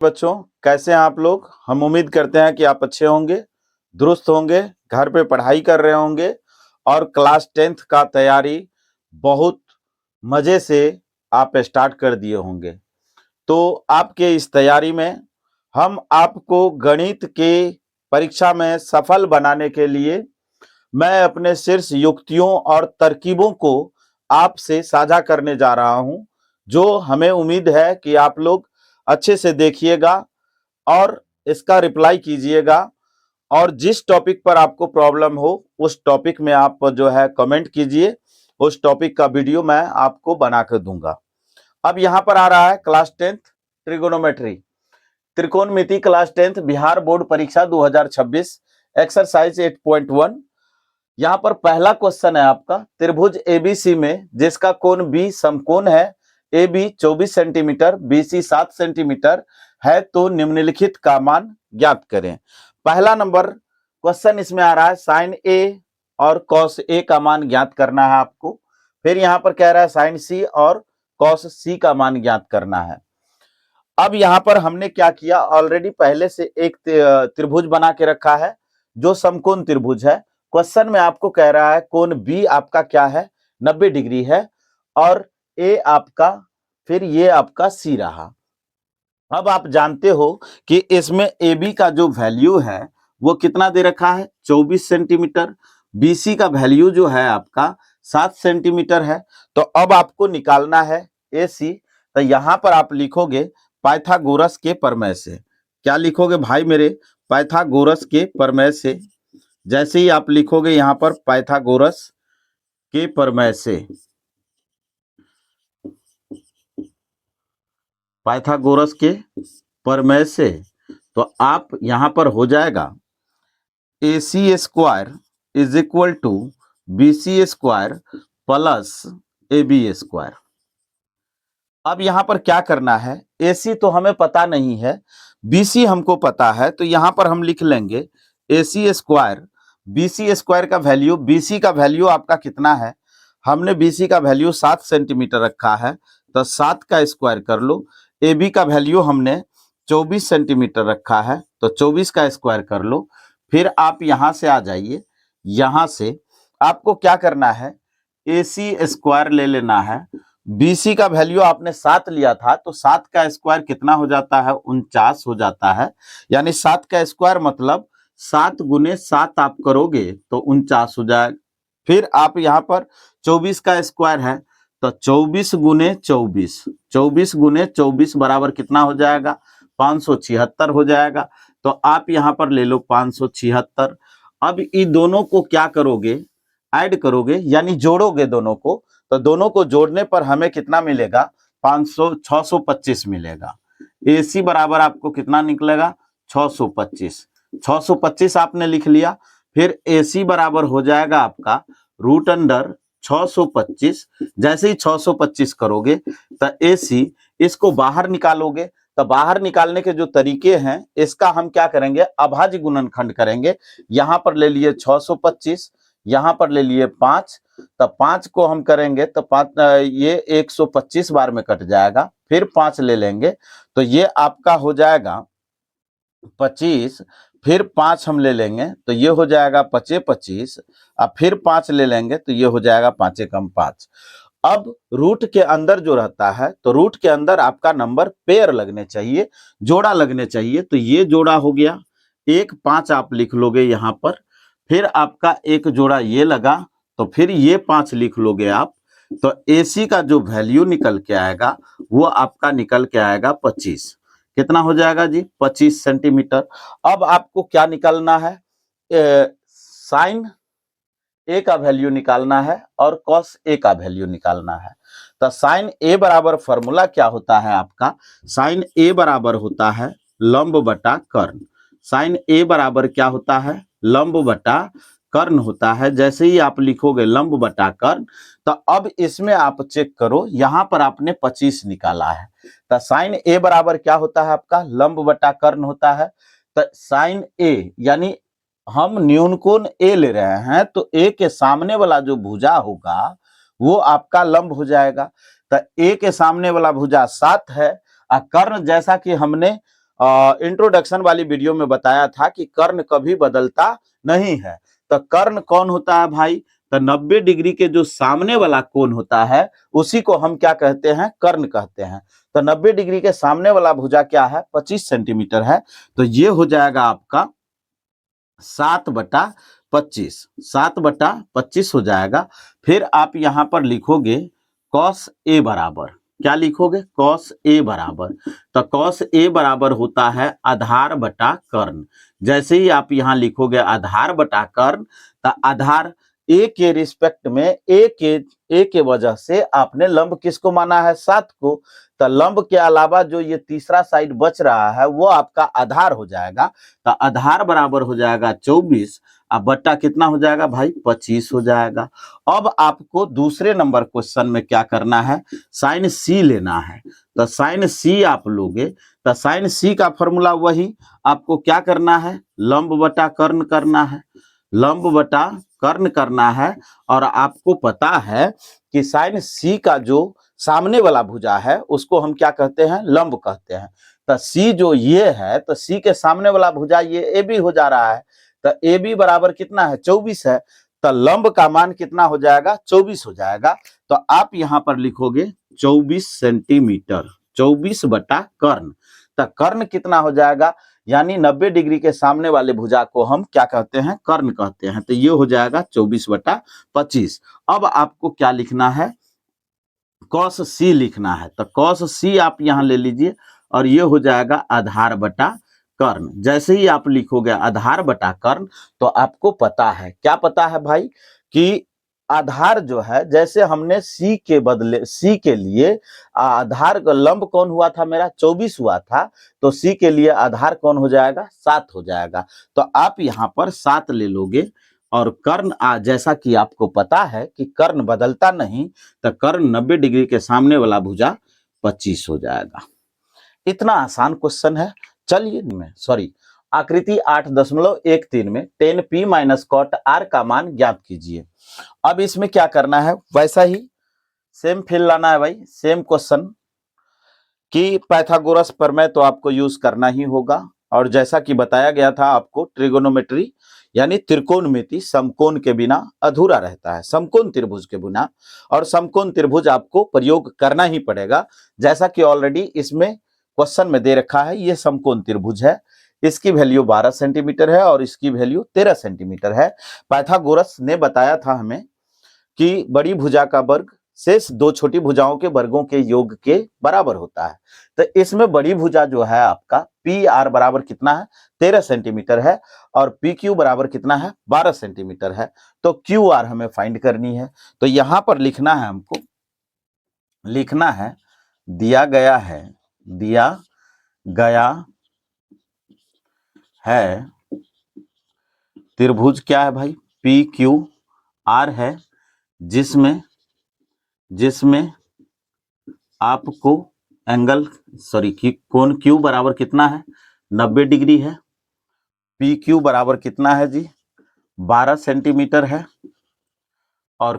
बच्चों, कैसे हैं आप लोग। हम उम्मीद करते हैं कि आप अच्छे होंगे, दुरुस्त होंगे, घर पे पढ़ाई कर रहे होंगे और क्लास 10th का तैयारी बहुत मजे से आप स्टार्ट कर दिए होंगे। तो आपके इस तैयारी में हम आपको गणित के परीक्षा में सफल बनाने के लिए मैं अपने शीर्ष युक्तियों और तरकीबों को आपसे साझा करने जा रहा हूं, जो हमें उम्मीद है कि आप लोग अच्छे से देखिएगा और इसका रिप्लाई कीजिएगा। और जिस टॉपिक पर आपको प्रॉब्लम हो उस टॉपिक में आप जो है कमेंट कीजिए, उस टॉपिक का वीडियो मैं आपको बना कर दूंगा। अब यहाँ पर आ रहा है क्लास 10th ट्रिगोनोमेट्री, त्रिकोणमिति क्लास 10th बिहार बोर्ड परीक्षा 2026 एक्सरसाइज 8.1। यहाँ पर पहला क्वेश्चन है आपका, त्रिभुज एबीसी में जिसका कोण बी समकोण है, A B 24 centimetre, B C 7 centimetre है, तो निम्नलिखित का मान ज्ञात करें। पहला नंबर क्वेश्चन इसमें आ रहा है साइन ए और कॉस ए का मान ज्ञात करना है आपको। फिर यहाँ पर कह रहा है साइन सी और कॉस सी का मान ज्ञात करना है। अब यहाँ पर हमने क्या किया, ऑलरेडी पहले से एक त्रिभुज बना के रखा है जो समकोण त्रिभुज है। क्वेश्चन में आपको कह रहा है कोण बी आपका क्या है, 90 डिग्री है, और ए आपका, फिर ये आपका सी रहा। अब आप जानते हो कि इसमें ए बी का जो वैल्यू है वो कितना दे रखा है, 24 सेंटीमीटर। बी सी का वैल्यू जो है आपका 7 सेंटीमीटर है। तो अब आपको निकालना है ए सी। तो यहां पर आप लिखोगे पाइथागोरस के प्रमेय से। क्या लिखोगे भाई मेरे, पाइथागोरस के प्रमेय से। जैसे ही आप लिखोगे यहां पर पाइथागोरस के प्रमेय से, पाइथागोरस के प्रमेय से, तो आप यहां पर हो जाएगा A C square is equal to B C square plus A B square. अब यहां पर क्या करना है, ए सी तो हमें पता नहीं है, बी सी हमको पता है, तो यहां पर हम लिख लेंगे ए C square, B C square का वैल्यू, बी सी का वैल्यू आपका कितना है, हमने बी सी का वैल्यू 7 सेंटीमीटर रखा है, तो 7 का स्क्वायर कर लो। ए बी का वैल्यू हमने 24 सेंटीमीटर रखा है, तो 24 का स्क्वायर कर लो। फिर आप यहां से आ जाइए, यहां से आपको क्या करना है, ए सी स्क्वायर ले लेना है। बी सी का वैल्यू आपने 7 लिया था, तो 7 का स्क्वायर कितना हो जाता है, 49 हो जाता है। यानी 7 का स्क्वायर मतलब 7 गुने 7 आप करोगे तो 49 हो जाएगा। फिर आप यहाँ पर 24 का स्क्वायर है, तो 24 गुने 24, 24 गुने 24 बराबर कितना हो जाएगा, 576 हो जाएगा। तो आप यहाँ पर ले लो 576। अब इन दोनों को क्या करोगे, ऐड करोगे, यानी जोड़ोगे दोनों को। तो दोनों को जोड़ने पर हमें कितना मिलेगा, 625 मिलेगा। ए सी बराबर आपको कितना निकलेगा, 625। 625 आपने लिख लिया। फिर ए सी बराबर हो जाएगा आपका रूट अंडर 625। जैसे ही 625 करोगे तो ए सी, इसको बाहर निकालोगे। तो बाहर निकालने के जो तरीके हैं, इसका हम क्या करेंगे, अभाज्य गुणनखंड करेंगे। यहां पर ले लिए 625, यहां पर ले लिए 5, तब 5 को हम करेंगे तो 5 ये 125 बार में कट जाएगा। फिर 5 ले लेंगे तो ये आपका हो जाएगा 25। फिर 5 हम ले लेंगे तो ये हो जाएगा 25 25। अब फिर 5 ले लेंगे तो ये हो जाएगा 5 कम 5। अब रूट के अंदर जो रहता है, तो रूट के अंदर आपका नंबर पेयर लगने चाहिए, जोड़ा लगने चाहिए। तो ये जोड़ा हो गया, 1 5 आप लिख लोगे यहां पर। फिर आपका एक जोड़ा ये लगा, तो फिर ये 5 लिख लोगे आप। तो AC का जो वैल्यू निकल के आएगा वो आपका निकल के आएगा 25। कितना हो जाएगा जी, 25 सेंटीमीटर। अब आपको क्या निकालना है, साइन ए का वैल्यू निकालना है और कॉस ए का वैल्यू निकालना है। तो साइन ए बराबर फॉर्मूला क्या होता है आपका, साइन ए बराबर होता है लंब बटा कर्ण। साइन ए बराबर क्या होता है, लंब बटा कर्ण होता है। जैसे ही आप लिखोगे लंब बटा कर्ण, तो अब इसमें आप चेक करो, यहां पर आपने 25 निकाला है। तो साइन ए बराबर क्या होता है आपका, लंब बटा कर्ण होता है। तो साइन ए यानी हम न्यून कोण ए ले रहे हैं, तो ए के सामने वाला जो भुजा होगा वो आपका लंब हो जाएगा। तो ए के सामने वाला भुजा 7 है, और कर्ण जैसा कि हमने इंट्रोडक्शन वाली वीडियो में बताया था कि कर्ण कभी बदलता नहीं है। तो कर्ण कौन होता है भाई? तो 90 डिग्री के जो सामने वाला कोण होता है उसी को हम क्या कहते हैं? कर्ण कहते हैं। तो 90 डिग्री के सामने वाला भुजा क्या है? 25 सेंटीमीटर है। तो ये हो जाएगा आपका 7/25, 7/25 हो जाएगा। फिर आप यहां पर लिखोगे कॉस ए बराबर, क्या लिखोगे? कॉस ए बराबर, तो कॉस ए बराबर होता है आधार बटा कर्ण। जैसे ही आप यहां लिखोगे आधार बटा कर्ण, तो आधार ए के रिस्पेक्ट में ए के वजह से आपने लंब किसको माना है? 7 को। तो लंब के अलावा जो ये तीसरा साइड बच रहा है वो आपका आधार हो जाएगा। तो आधार बराबर हो जाएगा 24, अब बट्टा कितना हो जाएगा भाई? 25 हो जाएगा। अब आपको दूसरे नंबर क्वेश्चन में क्या करना है? साइन सी लेना है। तो साइन सी आप लोगे, तो साइन सी का फॉर्मूला वही, आपको क्या करना है? लंब बटा कर्ण करना है, लंब बटा कर्ण करना है। और आपको पता है कि साइन सी का जो सामने वाला भुजा है उसको हम क्या कहते हैं? लंब कहते हैं। तो सी जो ये है, तो सी के सामने वाला भुजा ये ए बी हो जा रहा है। तो ए बी बराबर कितना है? 24 है। तो लंब का मान कितना हो जाएगा? 24 हो जाएगा। तो आप यहां पर लिखोगे 24 सेंटीमीटर, 24 बटा कर्ण। तो कर्ण कितना हो जाएगा? यानी 90 डिग्री के सामने वाले भुजा को हम क्या कहते हैं? कर्ण कहते हैं। तो ये हो जाएगा 24/25। अब आपको क्या लिखना है? कॉस सी लिखना है। तो कॉस सी आप यहां ले लीजिए और ये हो जाएगा आधार बटा कर्ण। जैसे ही आप लिखोगे आधार बटा कर्ण, तो आपको पता है, क्या पता है भाई? कि आधार जो है, जैसे हमने सी के बदले, सी के लिए आधार का लंब कौन हुआ था मेरा? 24 हुआ था। तो सी के लिए आधार कौन हो जाएगा? 7 हो जाएगा। तो आप यहां पर 7 ले लोगे। और कर्ण जैसा कि आपको पता है कि कर्ण बदलता नहीं, तो कर्ण 90 डिग्री के सामने वाला भुजा 25 हो जाएगा। इतना आसान क्वेश्चन है। चलिए आकृति 8.13 में tan p minus cot r का मान ज्ञात कीजिए। अब इसमें क्या करना है? वैसा ही सेम फील लाना है भाई, सेम क्वेश्चन कि पाइथागोरस प्रमेय तो आपको यूज करना ही होगा। और जैसा कि बताया गया था आपको, ट्रिगोनोमेट्री यानी त्रिकोणमिति समकोण के बिना अधूरा रहता है, समकोण त्रिभुज के बिना। और समकोण त्रिभुज आपको प्रयोग करना ही पड़ेगा, जैसा कि ऑलरेडी इसमें क्वेश्चन में दे रखा है। ये समकोण त्रिभुज है, इसकी वैल्यू 12 सेंटीमीटर है और इसकी वैल्यू 13 सेंटीमीटर है। पाइथागोरस ने बताया था हमें कि बड़ी भुजा का वर्ग शेष दो छोटी भुजाओं के वर्गों के योग के बराबर होता है। तो इसमें बड़ी भुजा जो है आपका पी आर बराबर कितना है? 13 सेंटीमीटर है। और पी क्यू बराबर कितना है? 12 सेंटीमीटर है। तो क्यू आर हमें फाइंड करनी है। तो यहां पर लिखना है, हमको लिखना है, दिया गया है त्रिभुज क्या है भाई? पी क्यू आर है, जिसमें आपको एंगल कोण क्यू बराबर कितना है? 90 डिग्री है। पी क्यू बराबर कितना है जी? 12 सेंटीमीटर है। और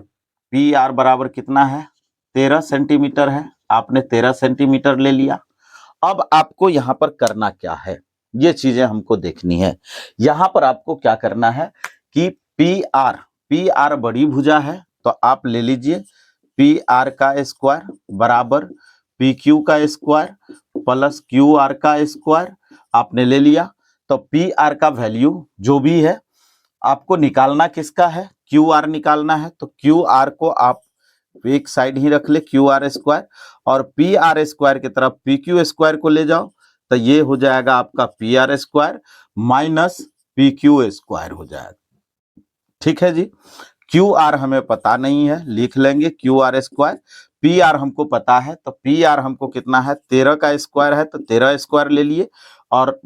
पी आर बराबर कितना है? 13 सेंटीमीटर है। आपने 13 सेंटीमीटर ले लिया। अब आपको यहां पर करना क्या है, ये चीजें हमको देखनी है। यहां पर आपको क्या करना है कि पी आर बड़ी भुजा है, तो आप ले लीजिए पी आर का स्क्वायर बराबर पी क्यू का स्क्वायर प्लस क्यू आर का स्क्वायर आपने ले लिया। तो पी आर का वैल्यू जो भी है आपको निकालना किसका है? क्यू आर निकालना है। तो क्यू आर को आप एक साइड ही रख ले, क्यू आर स्क्वायर, और पी आर स्क्वायर की तरफ पी क्यू स्क्वायर को ले जाओ। तो ये हो जाएगा आपका P R square minus P Q square हो जाएगा। ठीक है जी। क्यू आर हमें पता नहीं है, लिख लेंगे Q R square. P R हमको पता है, तो पी आर हमको कितना है? 13 का स्क्वायर है, तो 13 स्क्वायर ले लिए। और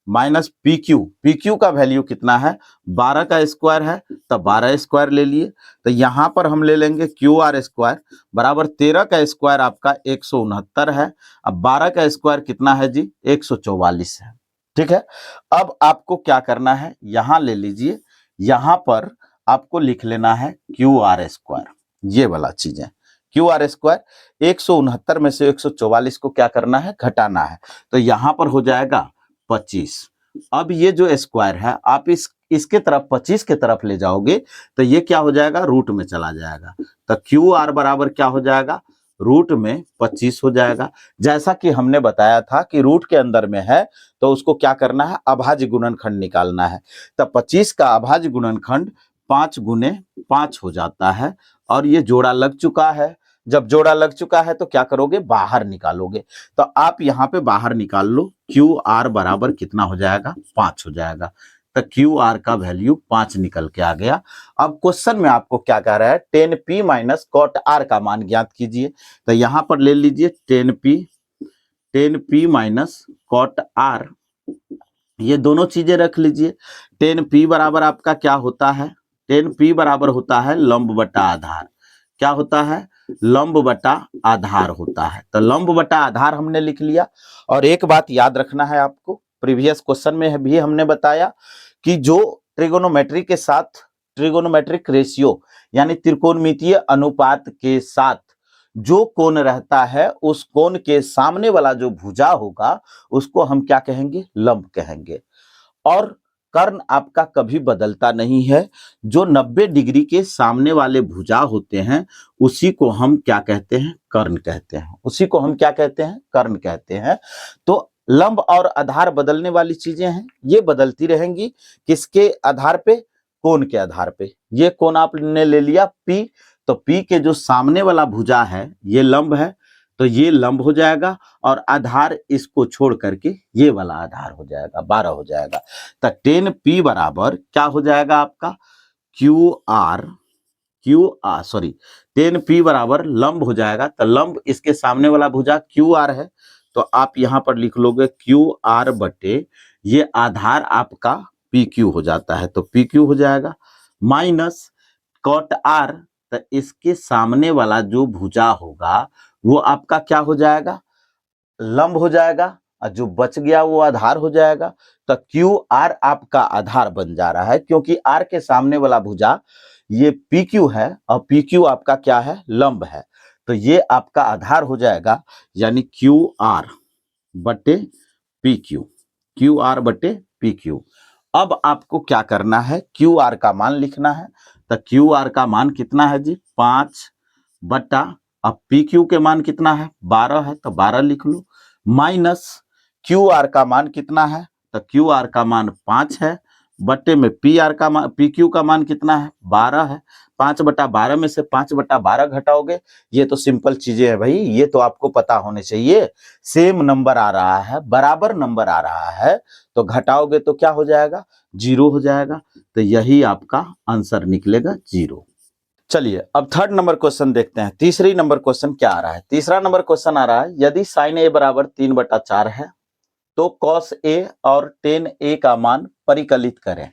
माइनस पी क्यू का वैल्यू कितना है? 12 का स्क्वायर है, तो 12 स्क्वायर ले लिए। तो यहां पर हम ले लेंगे क्यू आर स्क्वायर बराबर 13 का स्क्वायर आपका 169 है। अब 12 का स्क्वायर कितना है जी? 144 है। ठीक है। अब आपको क्या करना है? यहां ले लीजिए, यहां पर आपको लिख लेना है क्यू आर स्क्वायर, ये वाला चीजें क्यू आर स्क्वायर 169 में से 144 को क्या करना है, घटाना है। तो यहां पर हो जाएगा 25। अब ये जो स्क्वायर है आप इसके तरफ 25 के तरफ ले जाओगे तो ये क्या हो जाएगा, रूट में चला जाएगा। तो क्यू आर बराबर क्या हो जाएगा, रूट में 25 हो जाएगा। जैसा कि हमने बताया था कि रूट के अंदर में है तो उसको क्या करना है, अभाज्य गुणनखंड निकालना है। तो 25 का अभाज्य गुणनखंड 5 गुने 5 हो जाता है और ये जोड़ा लग चुका है। जब जोड़ा लग चुका है तो क्या करोगे, बाहर निकालोगे। तो आप यहाँ पे बाहर निकाल लो, क्यू आर बराबर कितना हो जाएगा, 5 हो जाएगा। तो क्यू आर का वैल्यू 5 निकल के आ गया। अब क्वेश्चन में आपको क्या कह रहा है, 10p माइनस कॉट आर का मान ज्ञात कीजिए। तो यहां पर ले लीजिए 10p माइनस कॉट आर, ये दोनों चीजें रख लीजिए। 10p बराबर आपका क्या होता है, 10p बराबर होता है लंब बटा आधार। क्या होता है, लंब बटा आधार होता है। तो लंब बटा आधार हमने लिख लिया। और एक बात याद रखना है आपको, प्रीवियस क्वेश्चन में भी हमने बताया कि जो ट्रिगोनोमेट्री के साथ ट्रिगोनोमेट्रिक रेशियो यानी त्रिकोणमितीय अनुपात के साथ जो कोण रहता है उस कोण के सामने वाला जो भुजा होगा उसको हम क्या कहेंगे, लंब कहेंगे। और कर्ण आपका कभी बदलता नहीं है। जो 90 डिग्री के सामने वाले भुजा होते हैं उसी को हम क्या कहते हैं, कर्ण कहते हैं। उसी को हम क्या कहते हैं, कर्ण कहते हैं। तो लंब और आधार बदलने वाली चीजें हैं, ये बदलती रहेंगी। किसके आधार पे, कोण के आधार पे। ये कोण आपने ले लिया P, तो P के जो सामने वाला भुजा है ये लंब है, तो ये लंब हो जाएगा। और आधार इसको छोड़ करके ये वाला आधार हो जाएगा, 12 हो जाएगा। तो 10p बराबर क्या हो जाएगा आपका, सॉरी 10p बराबर लंब हो जाएगा। तो लंब इसके सामने वाला भुजा QR है, तो आप यहां पर लिख लोगे QR बटे ये आधार आपका PQ हो जाता है, तो PQ हो जाएगा माइनस कॉट R, तो इसके सामने वाला जो भुजा होगा वो आपका क्या हो जाएगा, लंब हो जाएगा, और जो बच गया वो आधार हो जाएगा। तो क्यू आर आपका आधार बन जा रहा है, क्योंकि आर के सामने वाला भुजा ये पी क्यू है और पी क्यू आपका क्या है, लंब है। तो ये आपका आधार हो जाएगा, यानी क्यू आर बटे पी क्यू, क्यू आर बटे पी क्यू। अब आपको क्या करना है, क्यू आर का मान लिखना है। तो क्यू आर का मान कितना है जी, 5 बटा, अब पी क्यू के मान कितना है, 12 है, तो 12 लिख लो, माइनस क्यू आर का मान कितना है, तो क्यू आर का मान 5 है, बटे में पी आर का मान, पी क्यू का मान कितना है, 12 है। 5 बटा 12 में से 5 बटा 12 घटाओगे, ये तो सिंपल चीजें है भाई, ये तो आपको पता होने चाहिए। सेम नंबर आ रहा है, बराबर नंबर आ रहा है, तो घटाओगे तो क्या हो जाएगा, 0 हो जाएगा। तो यही आपका आंसर निकलेगा 0। चलिए अब थर्ड नंबर क्वेश्चन देखते हैं। तीसरी नंबर क्वेश्चन क्या आ रहा है, तीसरा नंबर क्वेश्चन आ रहा है, यदि साइन ए बराबर 3/4 है तो कॉस ए और टेन ए का मान परिकलित करें।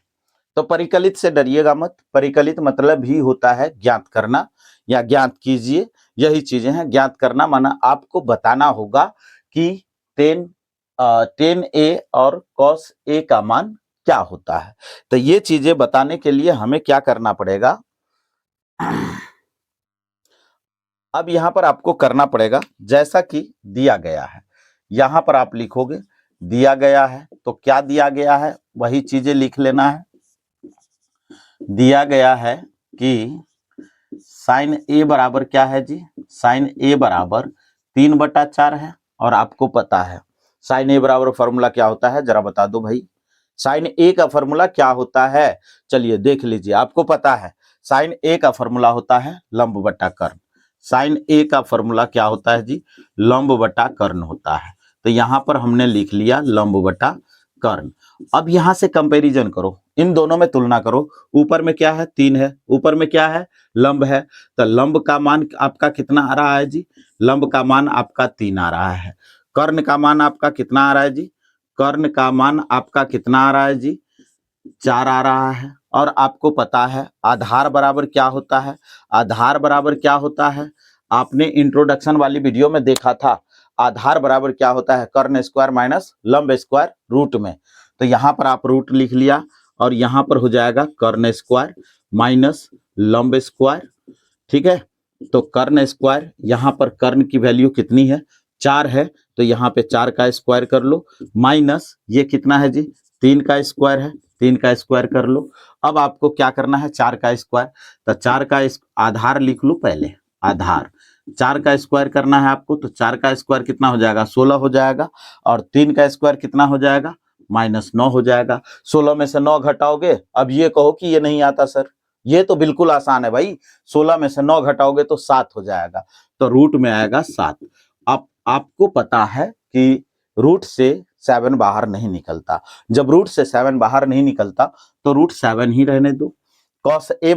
तो परिकलित से डरिएगा मत, परिकलित मतलब ही होता है ज्ञात करना या ज्ञात कीजिए, यही चीजें हैं। ज्ञात करना माना आपको बताना होगा कि टेन ए और कॉस ए का मान क्या होता है। तो ये चीजें बताने के लिए हमें क्या करना पड़ेगा, अब यहां पर आपको करना पड़ेगा जैसा कि दिया गया है। यहां पर आप लिखोगे दिया गया है, तो क्या दिया गया है वही चीजें लिख लेना है। दिया गया है कि साइन ए बराबर क्या है जी, साइन ए बराबर 3/4 है। और आपको पता है साइन ए बराबर फॉर्मूला क्या होता है, जरा बता दो भाई, साइन ए का फॉर्मूला क्या होता है। चलिए देख लीजिए, आपको पता है साइन ए का फॉर्मूला होता है लंब बटा कर्ण। साइन ए का फॉर्मूला क्या होता है जी, लंब बटा कर्ण होता है। तो यहां पर हमने लिख लिया लंब बटा कर्ण। अब यहां से कंपैरिजन करो, इन दोनों में तुलना करो। ऊपर में क्या है, 3 है, ऊपर में क्या है, लंब है। तो लंब का मान आपका कितना आ रहा है जी, लंब का मान आपका 3 आ रहा है। कर्ण का मान आपका कितना आ रहा है जी, कर्ण का मान आपका कितना आ रहा है जी, 4 आ रहा है। और आपको पता है आधार बराबर क्या होता है, आधार बराबर क्या होता है, आपने इंट्रोडक्शन वाली वीडियो में देखा था। आधार बराबर क्या होता है, कर्ण स्क्वायर माइनस लंब स्क्वायर रूट में। तो यहां पर आप रूट लिख लिया और यहां पर हो जाएगा कर्ण स्क्वायर माइनस लंब स्क्वायर, ठीक है। तो कर्ण स्क्वायर, यहाँ पर कर्ण की वैल्यू कितनी है 4 है, तो यहाँ पे 4 का स्क्वायर कर लो, माइनस ये कितना है जी 3 का स्क्वायर है, 3 का स्क्वायर कर लो। अब आपको क्या करना है 4 का स्क्वायर, तो 4 का आधार लिख लो पहले, आधार 4 का स्क्वायर करना है आपको, तो 4 का स्क्वायर कितना हो जाएगा 16 हो जाएगा, और 3 का स्क्वायर कितना हो जाएगा -9 हो जाएगा। 16 में से 9 घटाओगे, अब ये कहो कि ये नहीं आता सर, ये तो बिल्कुल आसान है भाई, 16 में से 9 घटाओगे तो 7 हो जाएगा, तो रूट में आएगा 7। अब आपको पता है कि रूट से 7 बाहर नहीं निकलता, जब रूट से 7 बाहर नहीं निकलता तो रूट 7 ही रहने दो। कॉस ए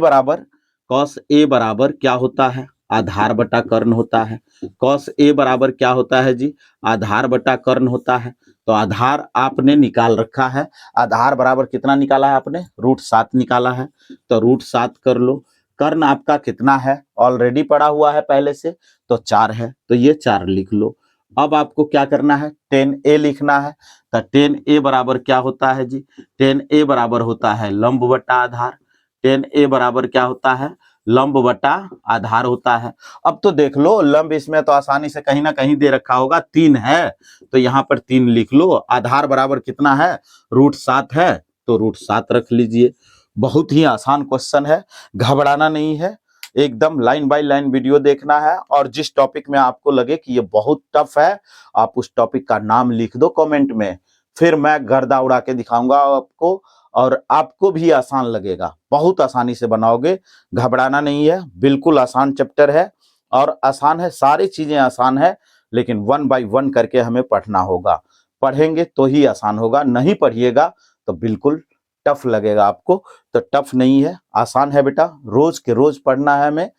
बराबर क्या होता है, आधार बटा कर्ण होता है। कॉस ए बराबर क्या होता है जी, आधार बटा कर्ण होता है। तो आधार आपने निकाल रखा है, आधार बराबर कितना निकाला है आपने, √7 निकाला है, तो √7 कर लो। कर्ण आपका कितना है, ऑलरेडी पड़ा हुआ है पहले से, तो 4 है, तो ये 4 लिख लो। अब आपको क्या करना है, tan A लिखना है, तो tan A बराबर क्या होता है जी, tan A बराबर होता है लंब बटा आधार। tan A बराबर क्या होता है, लंब बटा आधार होता है। अब तो देख लो, लंब इसमें तो आसानी से कहीं ना कहीं दे रखा होगा, 3 है, तो यहाँ पर 3 लिख लो। आधार बराबर कितना है, √7 है, तो √7 रख लीजिए। बहुत ही आसान क्वेश्चन है, घबराना नहीं है, एकदम लाइन बाय लाइन वीडियो देखना है, और जिस टॉपिक में आपको लगे कि ये बहुत टफ है, आप उस टॉपिक का नाम लिख दो कमेंट में, फिर मैं गर्दा उड़ा के दिखाऊंगा आपको, और आपको भी आसान लगेगा, बहुत आसानी से बनाओगे, घबराना नहीं है, बिल्कुल आसान चैप्टर है, और आसान है, सारी चीजें आसान है, लेकिन 1 बाय 1 करके हमें पढ़ना होगा, पढ़ेंगे तो ही आसान होगा, नहीं पढ़िएगा तो बिल्कुल टफ लगेगा आपको। तो टफ नहीं है, आसान है बेटा, रोज के रोज पढ़ना है हमें,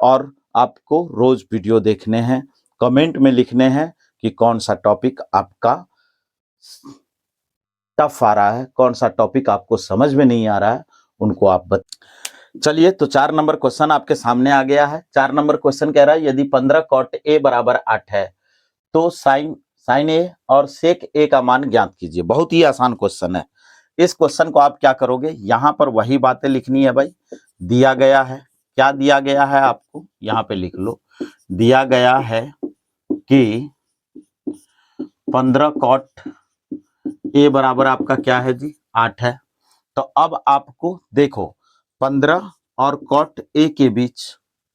और आपको रोज वीडियो देखने हैं, कमेंट में लिखने हैं कि कौन सा टॉपिक आपका टफ आ रहा है, कौन सा टॉपिक आपको समझ में नहीं आ रहा है, उनको आप चलिए, तो 4 नंबर क्वेश्चन आपके सामने आ गया है। 4 नंबर क्वेश्चन कह रहा है यदि 15 cot A बराबर 8 है, तो साइन ए और सेक ए का मान ज्ञात कीजिए। बहुत ही आसान क्वेश्चन है। इस क्वेश्चन को आप क्या करोगे, यहां पर वही बातें लिखनी है भाई, दिया गया है, क्या दिया गया है आपको, यहां पे लिख लो, दिया गया है कि 15 cot A बराबर आपका क्या है जी 8 है। तो अब आपको देखो, 15 और cot A के बीच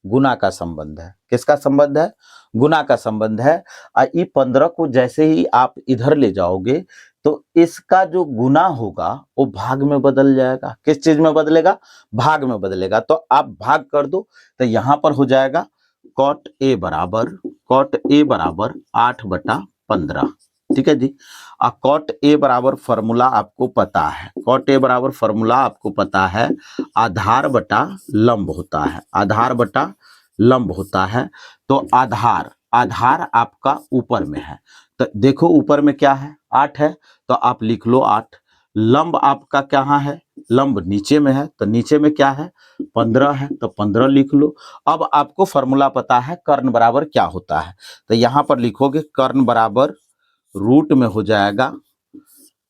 गुना का संबंध है, किसका संबंध है, गुना का संबंध है। ये 15 को जैसे ही आप इधर ले जाओगे तो इसका जो गुना होगा वो भाग में बदल जाएगा, किस चीज में बदलेगा, भाग में बदलेगा। तो आप भाग कर दो, तो यहां पर हो जाएगा cot A बराबर 8/15, ठीक है जी। cot A बराबर फॉर्मूला आपको पता है, cot A बराबर फॉर्मूला आपको पता है, आधार बटा लंब होता है, आधार बटा लंब होता है। तो आधार आपका ऊपर में है, तो देखो ऊपर में क्या है 8 है, तो आप लिख लो 8। लंब आपका कहाँ है, लंब नीचे में है, तो नीचे में क्या है 15 है, तो 15 लिख लो। अब आपको फॉर्मूला पता है कर्ण बराबर क्या होता है, तो यहां पर लिखोगे कर्ण बराबर रूट में हो जाएगा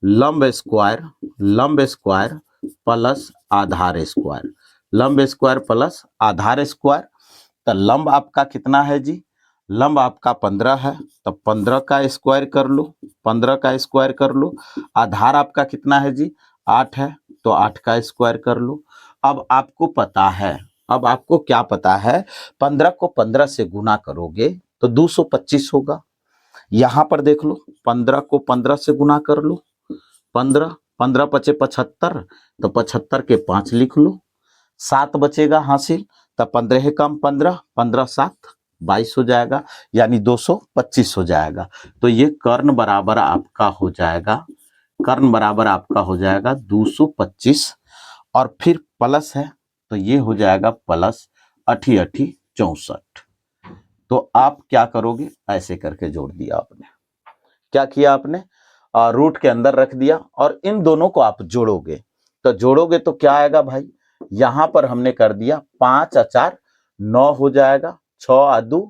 लंब स्क्वायर प्लस आधार स्क्वायर, लंब स्क्वायर प्लस आधार स्क्वायर। तो लंब आपका कितना है जी, लंब आपका 15 है, तो 15 का स्क्वायर कर लो, 15 का स्क्वायर कर लो। आधार आपका कितना है जी 8 है, तो 8 का स्क्वायर कर लो। अब आपको पता है, अब आपको क्या पता है, 15 को 15 से गुना करोगे तो 225 होगा। यहां पर देख लो, 15 को 15 से गुना कर लो, 15 15 पचे 75, तो 75 के 5 लिख लो, 7 बचेगा हासिल, तो 15 कम 15, 15 7 22 हो जाएगा, यानी 225 हो जाएगा। तो ये कर्ण बराबर आपका हो जाएगा, कर्ण बराबर आपका हो जाएगा 225, और फिर प्लस है, तो ये हो जाएगा प्लस 8 8 64। तो आप क्या करोगे, ऐसे करके जोड़ दिया आपने, क्या किया आपने, रूट के अंदर रख दिया, और इन दोनों को आप जोड़ोगे, तो जोड़ोगे तो क्या आएगा भाई, यहां पर हमने कर दिया 5 और 4 9 हो जाएगा, 6 और 2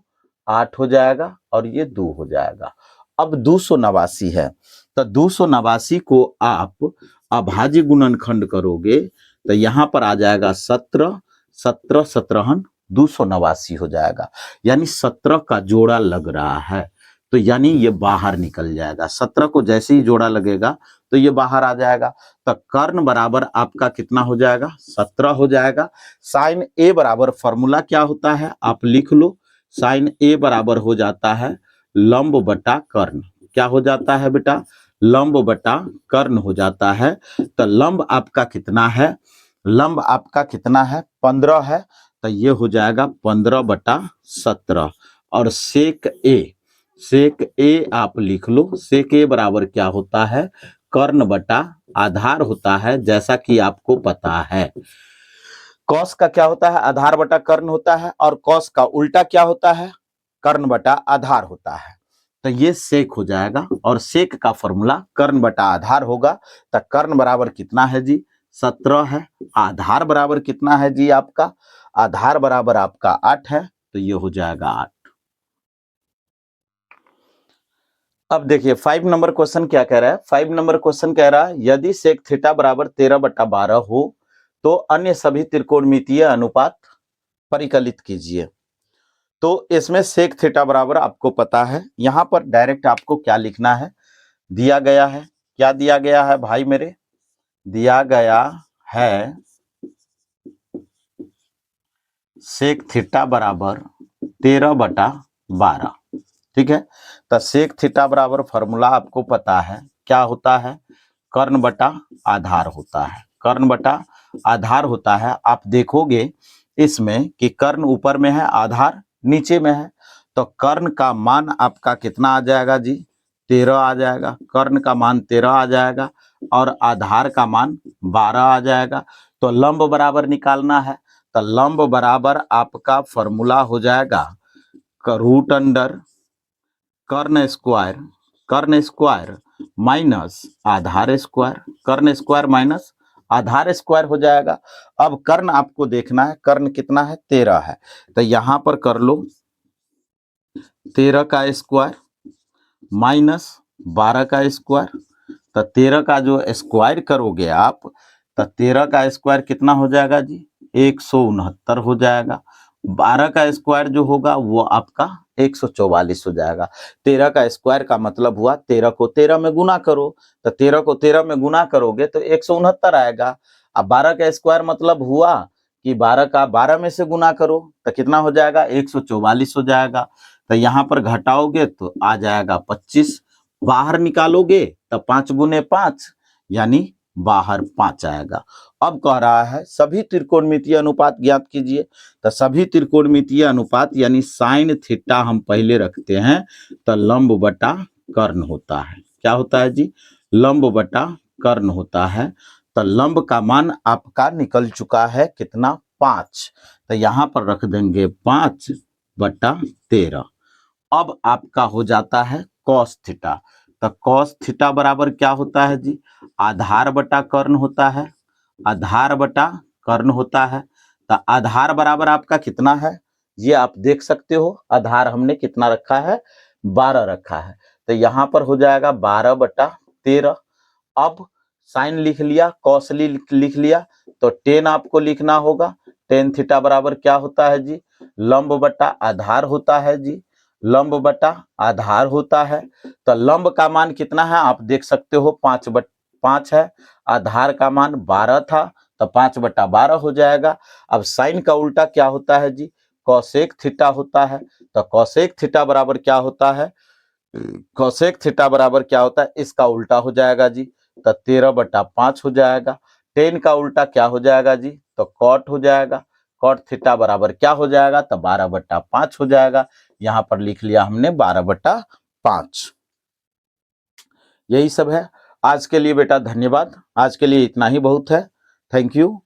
8 हो जाएगा, और ये 2 हो जाएगा। अब 289 है, तो 289 को आप अभाज्य गुणनखंड करोगे, तो यहां पर आ जाएगा 17 17 17 289 हो जाएगा। यानी 17 का जोड़ा लग रहा है, तो यानी ये बाहर निकल जाएगा। 17 को जैसे ही जोड़ा लगेगा तो ये बाहर आ जाएगा। तो कर्ण बराबर आपका कितना हो जाएगा? 17 हो जाएगा। साइन ए बराबर फॉर्मूला क्या होता है आप लिख लो। साइन ए बराबर हो जाता है लंब बटा कर्ण। क्या हो जाता है बेटा? लंब बटा कर्ण हो जाता है। तो लंब आपका कितना है? लंब आपका कितना है? 15 है। तो ये हो जाएगा 15 बटा 17। और सेक ए, सेक ए आप लिख लो। सेक ए बराबर क्या होता है? कर्ण बटा आधार होता है, जैसा कि आपको पता है। कॉस का क्या होता है? आधार बटा कर्ण होता है। और कॉस का उल्टा क्या होता है? कर्ण बटा आधार होता है। तो ये सेक हो जाएगा, और सेक का फॉर्मूला कर्ण बटा आधार होगा। तो कर्ण बराबर कितना है जी? 17 है। आधार बराबर कितना है जी आपका? आधार बराबर आपका 8 है। तो ये हो जाएगा 8। अब देखिए 5 नंबर क्वेश्चन क्या कह रहा है। 5 नंबर क्वेश्चन कह रहा है यदि सेक थीटा बराबर 13/12 हो तो अन्य सभी त्रिकोणमितीय अनुपात परिकलित कीजिए। तो इसमें सेक थीटा बराबर आपको पता है। यहां पर डायरेक्ट आपको क्या लिखना है? दिया गया है। क्या दिया गया है भाई मेरे? दिया गया है सेक थीटा बराबर 13/12। ठीक है। तो सेक थीटा बराबर फॉर्मूला आपको पता है क्या होता है? कर्ण बटा आधार होता है। कर्ण बटा आधार होता है। आप देखोगे इसमें कि कर्ण ऊपर में है, आधार नीचे में है। तो कर्ण का मान आपका कितना आ जाएगा जी? 13 आ जाएगा। कर्ण का मान 13 आ जाएगा और आधार का मान 12 आ जाएगा। तो लंब बराबर निकालना है। तो लंब बराबर आपका फॉर्मूला हो जाएगा रूट अंडर कर्ण स्क्वायर माइनस आधार स्क्वायर। कर्ण स्क्वायर माइनस आधार स्क्वायर हो जाएगा। अब कर्ण आपको देखना है, कर्ण कितना है? 13 है। तो यहां पर कर लो 13 का स्क्वायर माइनस 12 का स्क्वायर। तो 13 का जो स्क्वायर करोगे आप, तो 13 का स्क्वायर कितना हो जाएगा जी? 169 हो जाएगा। 12 का स्क्वायर जो होगा वो आपका 144 हो जाएगा। 13 का स्क्वायर का मतलब हुआ 13 को 13 में गुना करो। तो 13 को 13 में गुना करोगे तो 169 आएगा। अब 12 का स्क्वायर मतलब हुआ कि 12 का 12 में से गुना करो तो कितना हो जाएगा? 144 हो जाएगा। तो यहाँ पर घटाओगे तो आ जाएगा 25। बाहर निकालोगे तो 5 गुने 5 यानी बाहर 5 आएगा। अब कह रहा है सभी त्रिकोणमितीय अनुपात ज्ञात कीजिए। तो सभी त्रिकोणमितीय अनुपात यानी साइन थीटा हम पहले रखते हैं। तो लंब बटा कर्ण होता है। क्या होता है जी? लंब बटा कर्ण होता है। तो लंब का मान आपका निकल चुका है कितना? 5। तो यहां पर रख देंगे 5/13। अब आपका हो जाता है कॉस थीटा। तो कॉस थीटा बराबर क्या होता है जी? आधार बटा कर्ण होता है। आधार बटा कर्ण होता है। तो आधार बराबर आपका कितना है? ये आप देख सकते हो। आधार हमने कितना रखा है? 12 रखा है। तो यहां पर हो जाएगा 12/13। अब साइन लिख लिया, कॉसली लिख लिया, तो 10 आपको लिखना होगा। टेन थीटा बराबर क्या होता है जी? लंब बटा आधार होता है जी। लंब बटा आधार होता है। तो लंब का मान कितना है आप देख सकते हो? 5/5 है। आधार का मान 12 था तो 5/12 हो जाएगा। अब साइन का उल्टा क्या होता है जी? कॉसेक थीटा होता है। तो कॉसेक थीटा बराबर क्या होता है? कॉसेक थीटा बराबर क्या होता है? इसका उल्टा हो जाएगा जी। तो 13/5 हो जाएगा। 10 का उल्टा क्या हो जाएगा जी? तो कॉट हो जाएगा। कॉट थीटा बराबर क्या हो जाएगा? तो 12/5 हो जाएगा। यहां पर लिख लिया हमने 12/5। यही सब है आज के लिए बेटा। धन्यवाद। आज के लिए इतना ही बहुत है। Thank you.